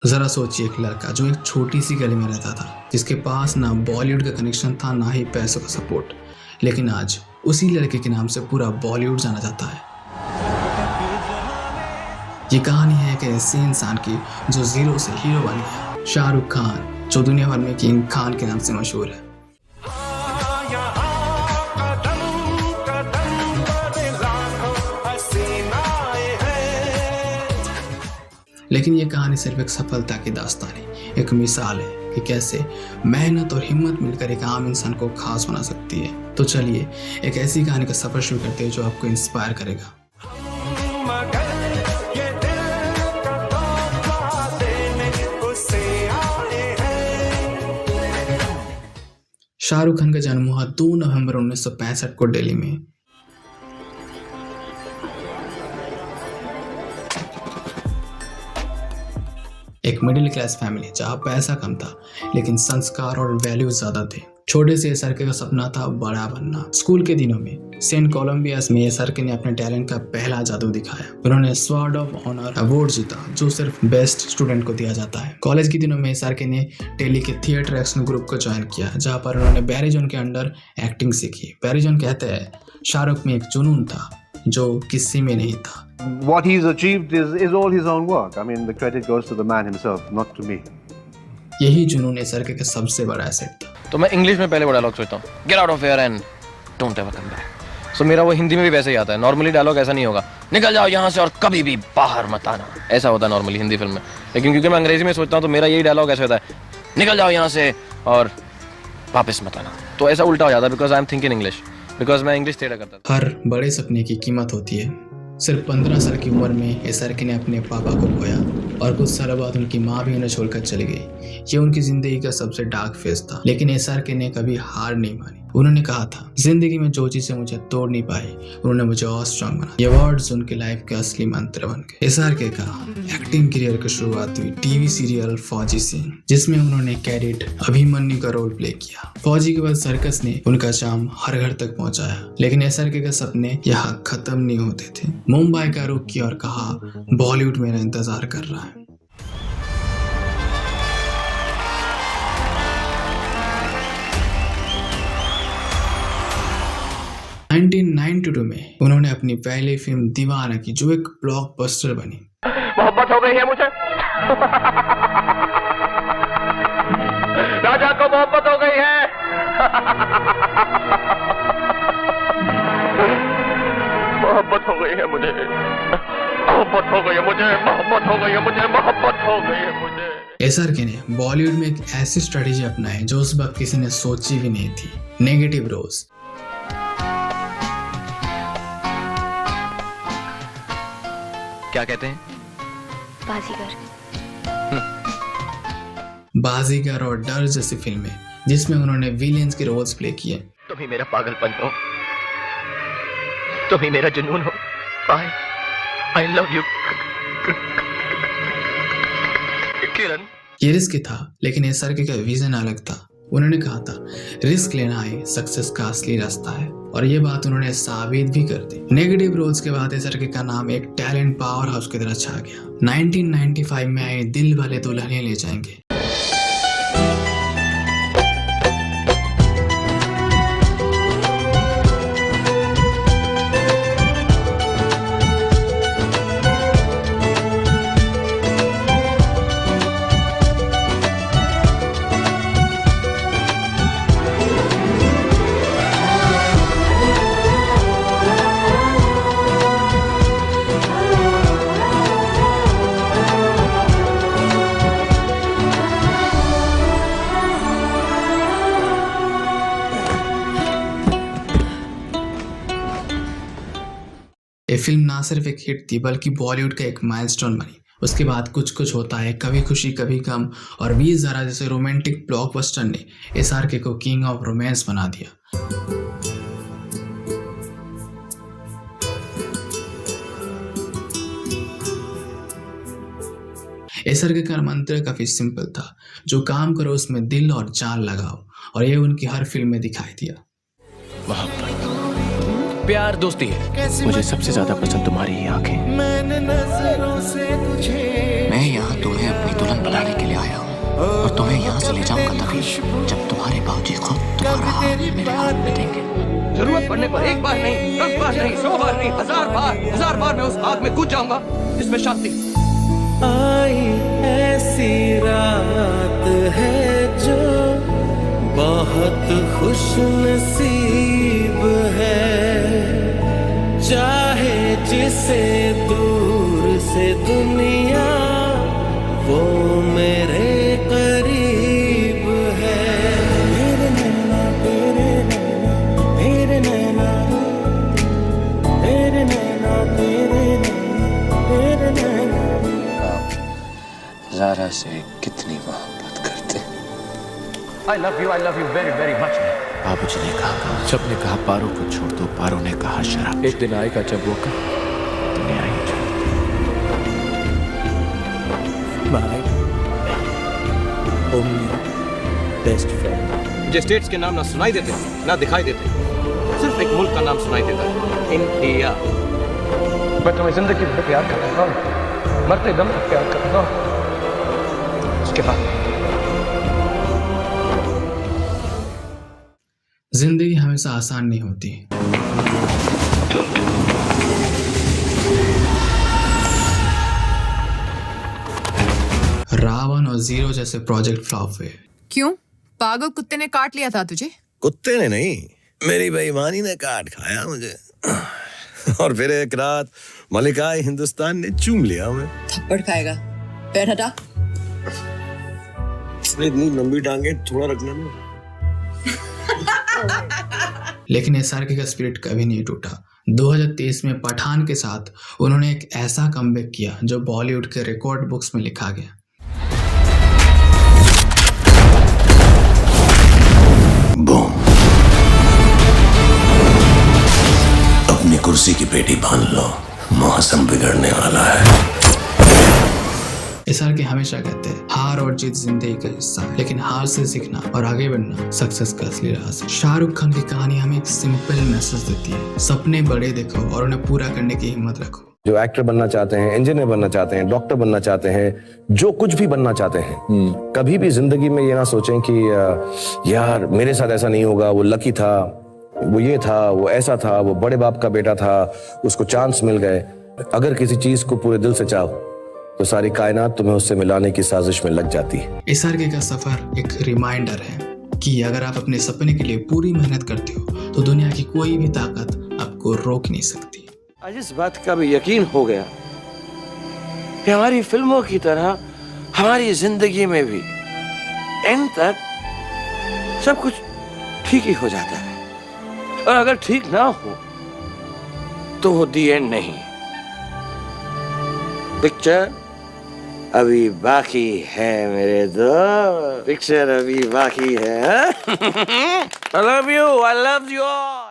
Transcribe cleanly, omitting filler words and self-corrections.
जरा सोचिए, एक लड़का जो एक छोटी सी गली में रहता था, जिसके पास ना बॉलीवुड का कनेक्शन था ना ही पैसों का सपोर्ट, लेकिन आज उसी लड़के के नाम से पूरा बॉलीवुड जाना जाता है। ये कहानी है एक ऐसे इंसान की जो जीरो से हीरो बन गया, शाहरुख खान, जो दुनिया भर में किंग खान के नाम से मशहूर है। लेकिन ये कहानी सिर्फ एक सफलता की दास्तान नहीं, एक मिसाल है कि कैसे मेहनत और हिम्मत मिलकर एक आम इंसान को खास बना सकती है। तो चलिए एक ऐसी कहानी का सफर शुरू करते हैं जो आपको इंस्पायर करेगा। शाहरुख खान का जन्म हुआ 2 नवंबर 1965 को दिल्ली में। एक मिडिल क्लास फैमिली जहाँ पैसा कम था लेकिन संस्कार और वैल्यूज ज्यादा थे। छोटे से एसआरके का सपना था बड़ा बनना। स्कूल के दिनों में सेंट कोलंबियास में एसआरके ने अपने टैलेंट का पहला जादू दिखाया। उन्होंने स्वॉर्ड ऑफ ऑनर अवार्ड जीता, जो सिर्फ बेस्ट स्टूडेंट को दिया जाता है। कॉलेज के दिनों में एसआरके ने दिल्ली के थिएटर एक्शन ग्रुप को ज्वाइन किया, जहाँ पर उन्होंने बैरी जॉन के अंडर एक्टिंग सीखी। बैरी जॉन कहते हैं, शाहरुख में एक जुनून था जो किसी में नहीं था। What he's achieved is all his own work. I mean, the credit goes to the man himself, not to me. यही जुनून एसआरके का सबसे बड़ा एसेट था। तो मैं इंग्लिश में पहले वो डायलॉग सोचता हूँ, get out of here and don't ever come back. So मेरा वो हिंदी में भी वैसे ही आता है। नॉर्मली डायलॉग ऐसा नहीं होगा, निकल जाओ यहाँ से और कभी भी बाहर मत आना, ऐसा होता है नॉर्मली हिंदी फिल्म में। लेकिन क्योंकि मैं अंग्रेजी में सोचता हूँ तो मेरा यही डायलॉग ऐसा होता है, निकल जाओ यहाँ से और वापस मत आना। तो ऐसा उल्टा हो जाता है, because I am thinking English, because मैं इंग्लिश थिएटर करता था। हर बड़े सपने की कीमत होती है। सिर्फ 15 साल की उम्र में एसआरके ने अपने पापा को खोया और कुछ साल बाद उनकी माँ भी उन्हें छोड़कर चली गई। ये उनकी जिंदगी का सबसे डार्क फेज था, लेकिन एसआरके ने कभी हार नहीं मानी। उन्होंने कहा था, जिंदगी में जो चीजें मुझे तोड़ नहीं पाई उन्होंने मुझे और स्ट्रांग बना। ये वर्ड्स उनकी लाइफ के असली मंत्र बन गए। एसआरके का एक्टिंग करियर की शुरुआत हुई टीवी सीरियल फौजी से, जिसमें उन्होंने कैडेट अभिमन्यु का रोल प्ले किया। फौजी के बाद सर्कस ने उनका चाम हर घर तक पहुंचाया, लेकिन एसआरके के सपने यहाँ खत्म नहीं होते थे। मुंबई का रुख किया और कहा, बॉलीवुड मेरा इंतजार कर रहा है। सन 1992 में उन्होंने अपनी पहली फिल्म दीवाना की, जो एक ब्लॉकबस्टर बनी। मोहब्बत हो गई है मुझे राजा को मोहब्बत हो गई है मोहब्बत हो गई है मुझे, मोहब्बत हो गई है मुझे, मोहब्बत हो गई है मुझे, मोहब्बत हो गई है मुझे। एसआरके ने बॉलीवुड में एक ऐसी स्ट्रेटेजी अपनाई जो उस वक्त किसी ने सोची भी नहीं थी, नेगेटिव रोल्स। क्या कहते हैं? बाजीगर और डर जैसी फिल्में, जिसमें उन्होंने विलेंस के रोल्स प्ले किए। तुम ही मेरा पागलपन हो, तुम ही मेरा जुनून हो। I love you किरण। ये रिस्क था, लेकिन एसआरके का विजन अलग था। उन्होंने कहा था, रिस्क लेना ही सक्सेस का असली रास्ता है, और ये बात उन्होंने साबित भी कर दी। नेगेटिव रोल्स के बाद एसआरके का नाम एक टैलेंट पावर हाउस की तरह छा गया। 1995 में आए दिल वाले दुल्हनिया ले जाएंगे, ये फिल्म ना सिर्फ एक हिट थी बल्कि बॉलीवुड का एक माइलस्टोन बनी। उसके बाद कुछ कुछ होता है, कभी खुशी कभी गम और 20 ज़रा जैसे रोमांटिक ब्लॉकबस्टर ने एसआरके को किंग ऑफ रोमांस बना दिया। एसआरके का मंत्र काफी सिंपल था, जो काम करो उसमें दिल और जान लगाओ, और ये उनकी हर फिल्म में दिखाई दिया। प्यार दोस्ती है। मुझे सबसे ज्यादा पसंद तुम्हारी ही आंखें। मैं यहाँ तुम्हें अपनी दुल्हन प्लान बनाने के लिए आया हूँ और तुम्हें यहाँ से ले जाऊंगा तभी जब तुम्हारे बाबूजी खुद तुम्हारा हाथ मेरे हाथ में देंगे। जरूरत पड़ने पर एक बार नहीं, 10 बार नहीं, 100 बार नहीं, 1000 बार मैं उस आग में कूद जाऊंगा जिसमें शांति। आई ऐसी रात है जो बहुत खुश नसीब है, चाहे जिसे दूर से दुनिया वो मेरे करीब है। मेरे नैना तेरे नैना, मेरे नैना तेरे नैना, तेरे नैना तेरे नैना। ज़ारा से कितनी मोहब्बत करते। I love you very very much. बाबूजी ने कहा, जब ने कहा पारो को छोड़ दो, पारो ने कहा शराब। एक दिन आएगा जब वो दुनिया ही छोड़ My only best friend. मुझे स्टेट्स के नाम ना सुनाई देते ना दिखाई देते, सिर्फ एक मुल्क का नाम सुनाई देता है, इंडिया। मैं तुम्हें जिंदगी भर प्यार करता हूँ, मरते दम तक प्यार करता हूँ। उसके बाद जिंदगी हमेशा आसान नहीं होती। रावण और जीरो जैसे प्रोजेक्ट फ्लॉप हुए। क्यों? पागल कुत्ते ने काट लिया था तुझे? कुत्ते ने नहीं, मेरी बेईमानी ने काट खाया मुझे। और फिर एक रात मलिकाए हिंदुस्तान ने चूम लिया हमें। थप्पड़ खाएगा। पैर हटा। इतनी लंबी टांगे थोड़ा रखना ना। लेकिन एसआरके का स्पिरिट कभी नहीं टूटा। 2023 में पठान के साथ उन्होंने एक ऐसा कमबैक किया जो बॉलीवुड के रिकॉर्ड बुक्स में लिखा गया। बूम। अपनी कुर्सी की पेटी बांध लो, मौसम बिगड़ने वाला है। एसआरके हमेशा कहते हैं हार और जीत जिंदगी का हिस्सा है, लेकिन हार से सीखना और आगे बढ़ना सक्सेस का असली राज है। शाहरुख खान की कहानी हमें एक सिंपल मैसेज देती है, सपने बड़े देखो और उन्हें पूरा करने की हिम्मत रखो। जो एक्टर बनना चाहते हैं, इंजीनियर बनना चाहते हैं, डॉक्टर बनना चाहते हैं, जो कुछ भी बनना चाहते हैं, कभी भी जिंदगी में ये ना सोचें कि यार मेरे साथ ऐसा नहीं होगा, वो लकी था, वो ये था, वो ऐसा था, वो बड़े बाप का बेटा था, उसको चांस मिल गए। अगर किसी चीज को पूरे दिल से चाहो तो सारी कायनात तुम्हें उससे मिलाने की साजिश में लग जाती है। एसआरके का सफर एक रिमाइंडर है कि अगर आप अपने सपने के लिए पूरी मेहनत करते हो तो दुनिया की कोई भी ताकत आपको रोक नहीं सकती। आज इस बात का भी यकीन हो गया कि हमारी फिल्मों की तरह हमारी जिंदगी में भी एंड तक सब कुछ ठीक ही हो जाता है, और अगर ठीक ना हो तो वो दी एंड नहीं। पिक्चर अभी बाकी है मेरे दोस्त, पिक्चर अभी बाकी है। I love you all.